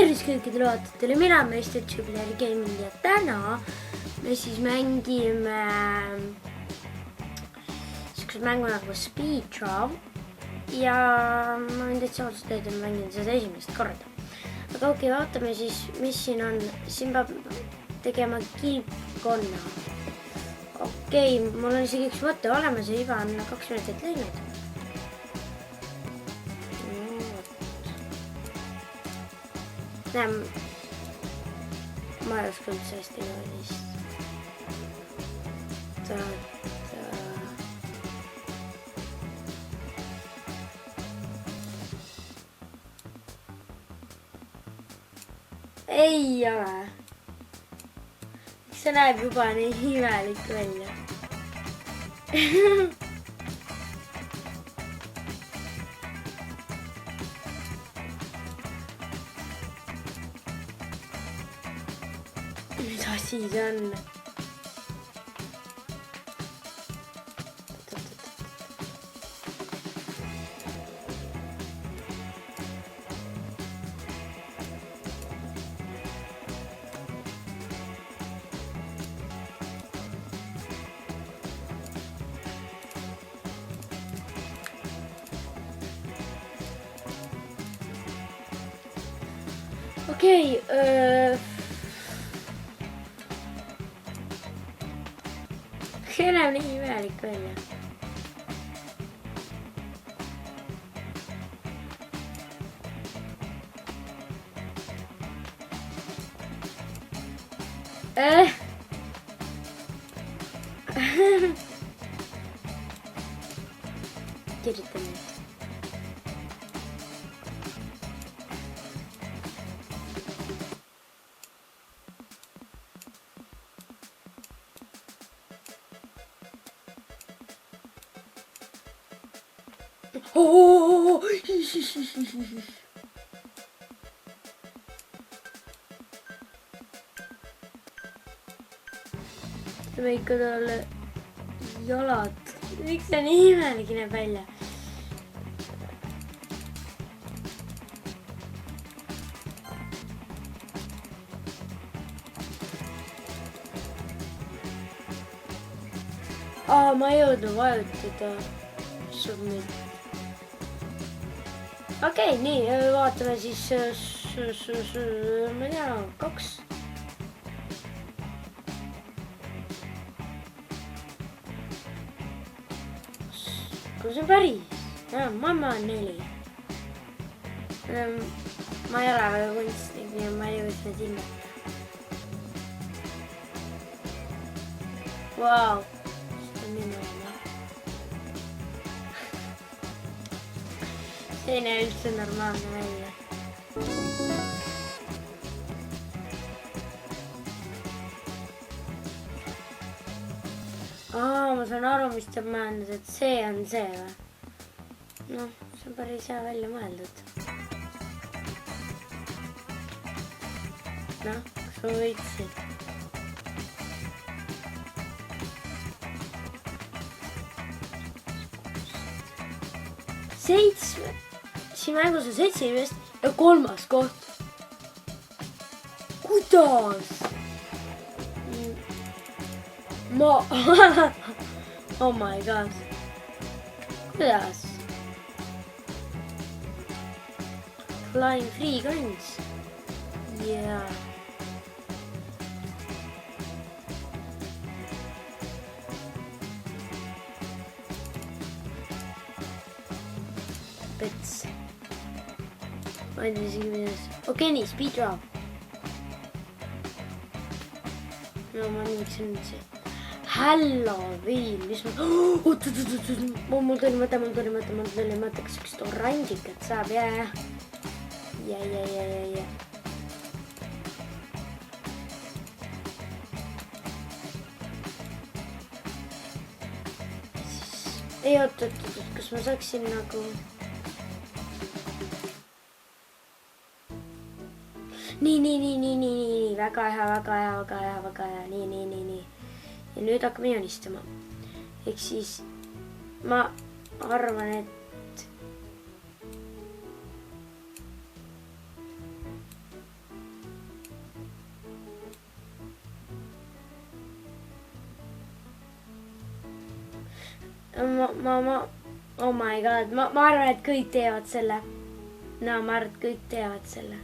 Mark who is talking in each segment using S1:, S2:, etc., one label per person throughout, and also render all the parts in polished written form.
S1: tervist kõikidele vaatajatele, mina olen Meister Jubileeri Gaming ja täna me siis mängime siukse mängu nagu Speed Travel ja ma olen täitsa ausalt öeldes mängin seda esimest korda. Aga okei, vaatame siis, mis siin on. Siin peab tegema kilpkonna. Okei, mul on isegi üks võte olemas ja juba on 2 minutit läinud. Ma ei oska üldse hästi niimoodi. Ei ole. See näeb juba nii imelik välja. Mis asi see on? Okei, see näeb nii imelik välja. Kirjutan nüüd. Teeme ikka talle jalad. Miks see nii imelik näeb välja? Ma ei jõudnud vajutada submit. Okei, nii, vaatame siis, ma ei tea, 2. Kus on päris? Mamma on 4. Ma ei ole väga kunstnik, nii ma ei jõudnud need hinna. Vau, see on nii mõelda. See ei näe üldse normaalne välja. Ma saan aru, mis ta mõelnud, et see on see või? Noh, see on päris hea välja mõeldud. Noh, kas ma võitsin? Siin mängus on 7 inimest ja 3. koht. Kuidas? Oh my god. Kuidas? Flying free coins. Yeah. Pets. Ma ei tea isegi milles. Okei, nii, Speed Travel. No ma miks on nüüd see Halloween, mis ma... Mul tuli mõte, kas üks oranžikat saab, ja. Ei, oot, kas ma saaksin nagu... Nii, väga hea, nii. Ja nüüd hakkame joonistama. Ehk siis ma arvan, et oh my god, ma arvan, et kõik teevad selle. No ma arvan, et kõik teevad selle.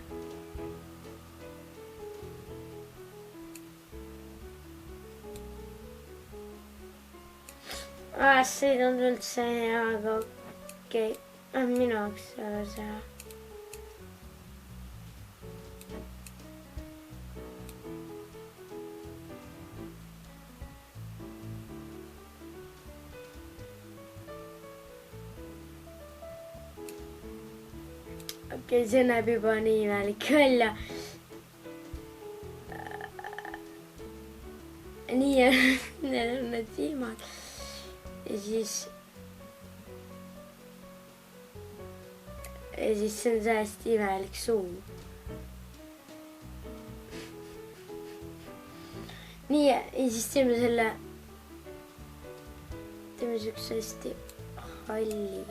S1: See ei olnud üldse hea, aga okei. Minu jaoks ei ole see hea. Okei, see näeb juba nii imelik välja. Nii need on need silmad. Ja siis see on hästi imelik suu. Nii, ja siis teeme selle, teeme siukse hästi halli.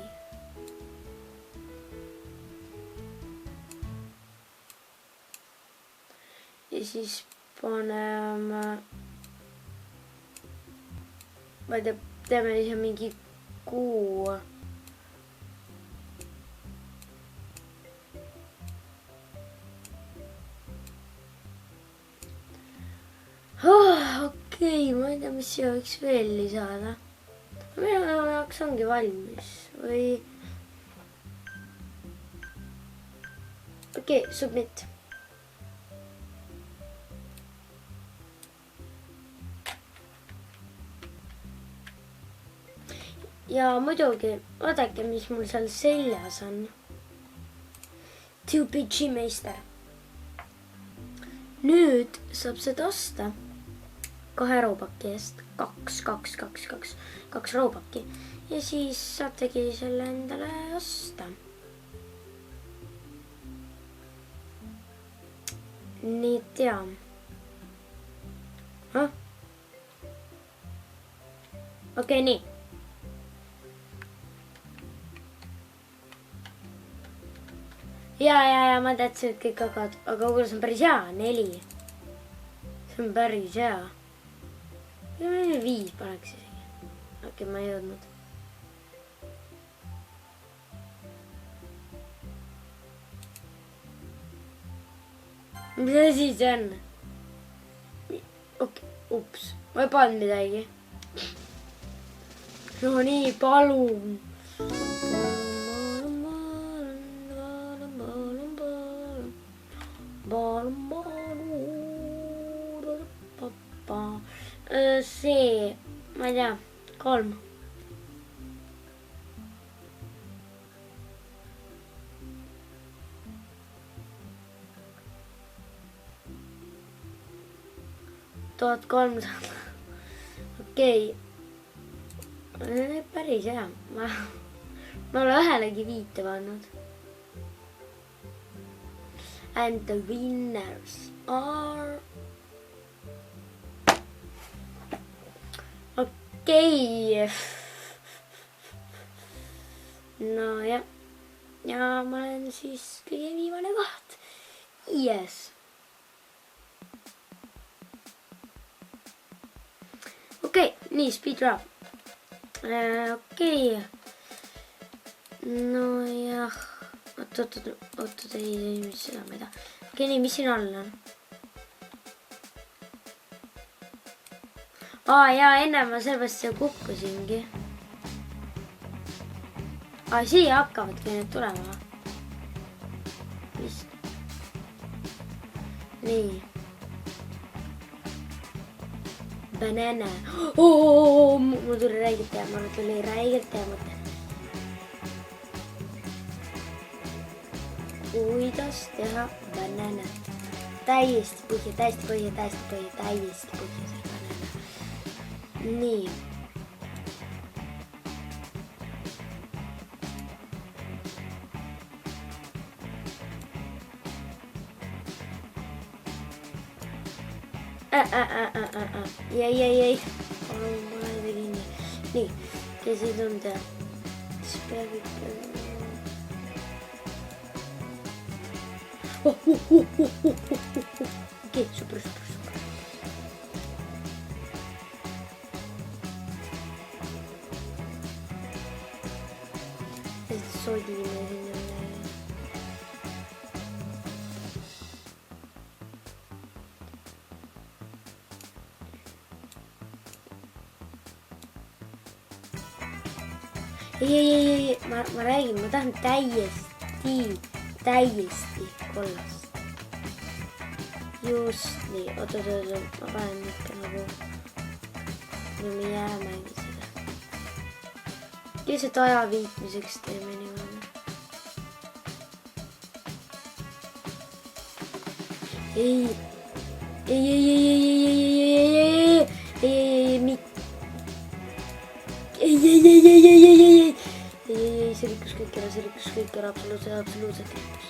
S1: Ja siis paneme, ma ei tea, teeme ise mingi kuu. Okei, ma ei tea, mis siia võiks veel lisada. Minu jaoks ongi valmis või. Okei, submit. Ja muidugi, vaadake, mis mul seal seljas on. 2PG meister. Nüüd saab seda osta 2 roopaki eest. 2 roopaki. Ja siis saategi selle endale osta. Nii tean. Okei, nii. Ja ma teadsin, et kõik hakkavad, aga kuidas on päris hea, 4. See on päris hea. 5 paneks isegi. Okei, ma ei jõudnud. Mis asi see on? Okei, ups, ma ei pannud midagi. No nii, palun. See, ma ei tea, 3. $1300. Okei. Päris hea. Ma olen ühelegi 5 pannud. And the winners are. Okei. No jah. Ja ma olen siis kõige viimane koht. Yes. Okei, nii, speedrun. Okei. No jah. Oot, ei, mis seda ma ei taha. Okei, nii, mis siin all on? Jaa, enne ma sellepärast siia kukkusingi. Siia hakkavadki need tulema. Vist. Nii. Banana. Mul tuli räigelt hea, ma tuli räigelt hea mõte. Kuidas teha banana? Täiesti põhja see banana. Nii. Jäi. Palun, ma ei tegi nii. Nii, see tunde. Siis peab ikka. Okei, super. sodime sinna. Ei, ma räägin, ma tahan täiesti kollast. Just nii, oota, ma panen ikka nagu, me jäämegi seda. Lihtsalt aja viitmiseks teeme niimoodi. Ei, see rikkus kõik ära, absoluutselt rikkus.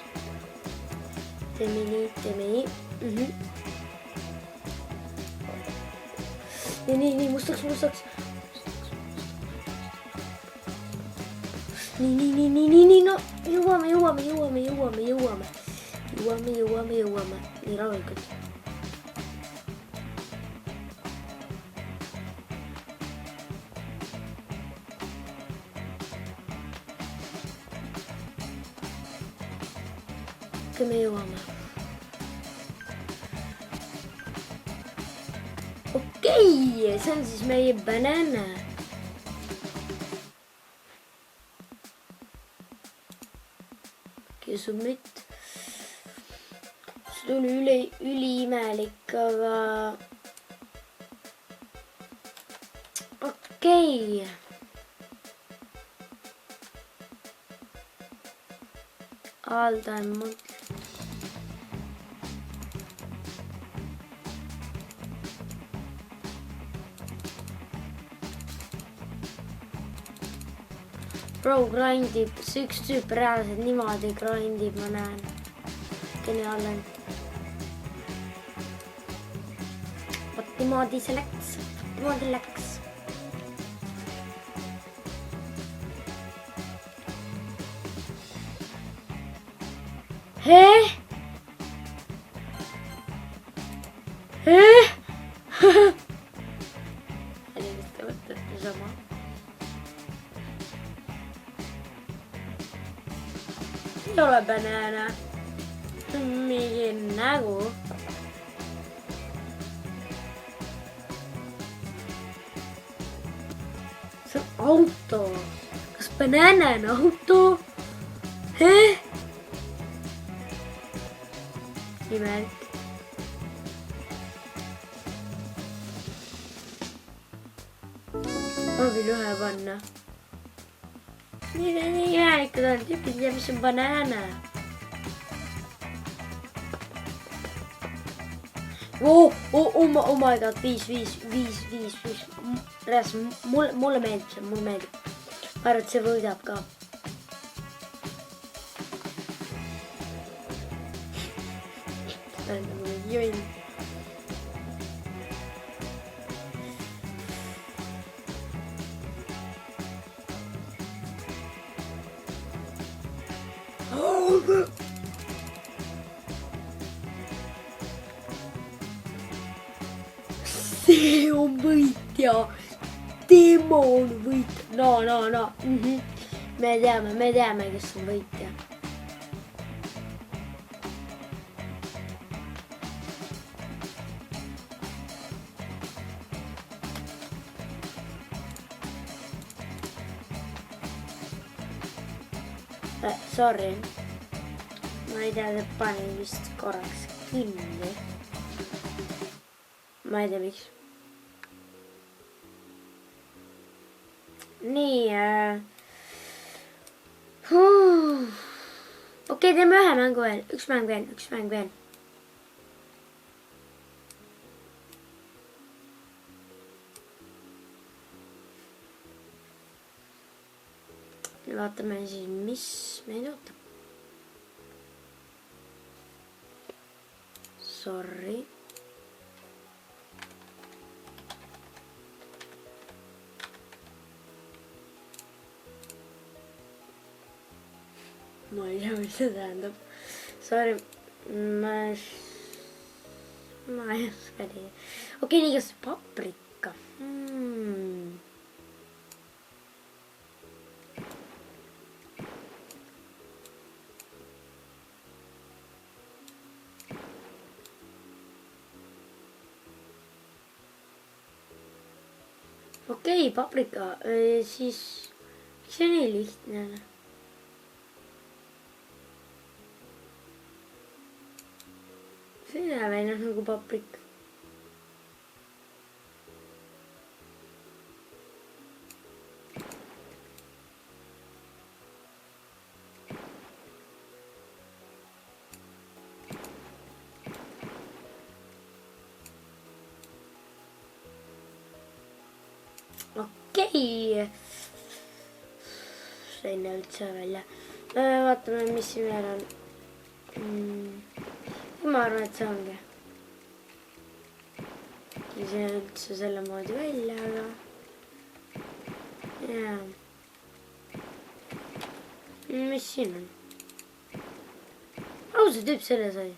S1: Teeme nii. Nii, mustaks. Nii, no jõuame. Nii rahulikult. Me jõuame. Okei, see on siis meie banana. Submit. See oli üliimelik, aga okei. All time month. Bro grindib, see üks tüüp reaalselt niimoodi grindib, ma näen. Geniaalne. Vot niimoodi see läks. Inimeste mõtlete sama. Ei ole banana. Mingi nägu. See on auto. Kas banana on auto? Imelik. Ma võin ühe panna. Nii imelikud on tüüpid ja mis on banana. Oh my god, 5. Reas, mulle meeldib see, Ma arvan, et see võidab ka. Jõin. See on võitja. Tema on võitja. No. Me teame, kes on võitja. Sorry. Ma ei tea, et panin vist korraks kinni. Ma ei tea, miks. Nii. Okei, teeme ühe mängu veel. Üks mäng veel. Vaatame siis, mis meid ootab. Sorry. Ma ei tea, mis see tähendab. Sorry. Ma ei oska nii. Okei, nii kas paprika. Okei, paprika, siis miks see nii lihtne on? See ei näe välja nagu paprika. Okei. See ei näe üldse välja. Vaatame, mis siin veel on. Ma arvan, et see ongi. See ei näe üldse selle moodi välja, aga... Jaa. Mis siin on? See tüüp selle sai.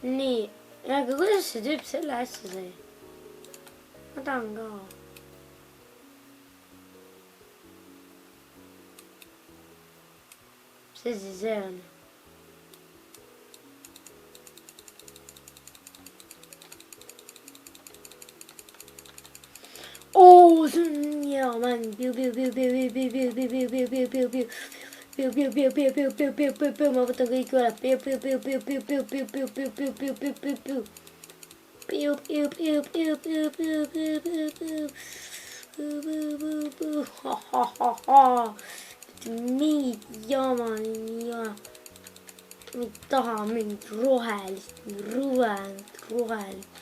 S1: Nii, aga kuidas see tüüp selle asja sai? Ma tahan ka. See siis see on. Oo, see on hea mäng. Ma võtan kõik üle. Mingit jama ja ma ei taha mingit rohelist, rohelist.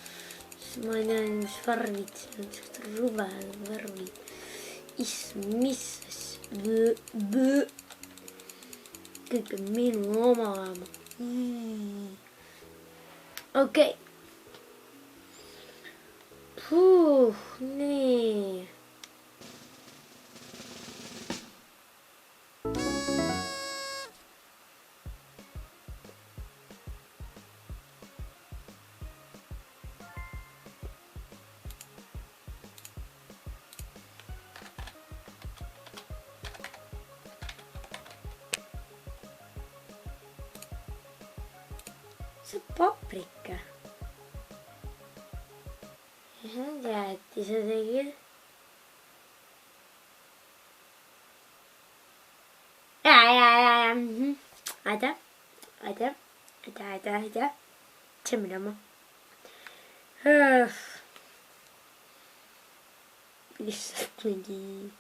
S1: Ma ei tea, mis värvid siin on, sellised ruvelad värvid. Mis asja? Kõik on minu oma. Okei. Nii. See paprika. Jäätise tegid. Aitäh. See minema. Lihtsalt mingi...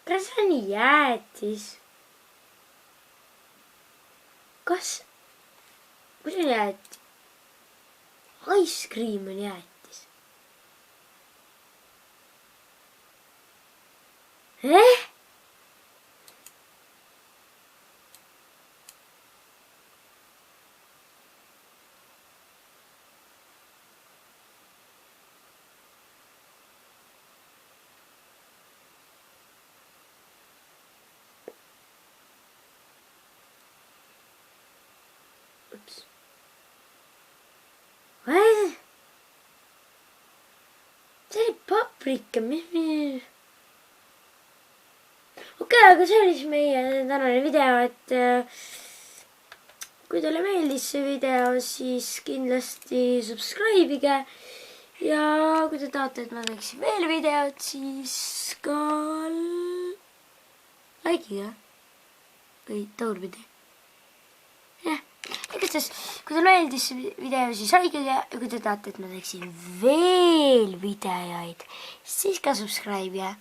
S1: Kas see on jäätis? Kas... Kus on jäätis? Ice cream on jäätis. Ups. See oli paprika, mis... Okei, aga see oli siis meie tänane video, et kui teile meeldis see video, siis kindlasti subscribe'ige ja kui te tahate, et ma teeksin veel videot, siis ka like'iga või tagurpidi. Jah, igatahes, kui teile meeldis see video, siis like'iga ja kui te tahate, et ma teeksin veel videoid, siis ka subscribe'ige.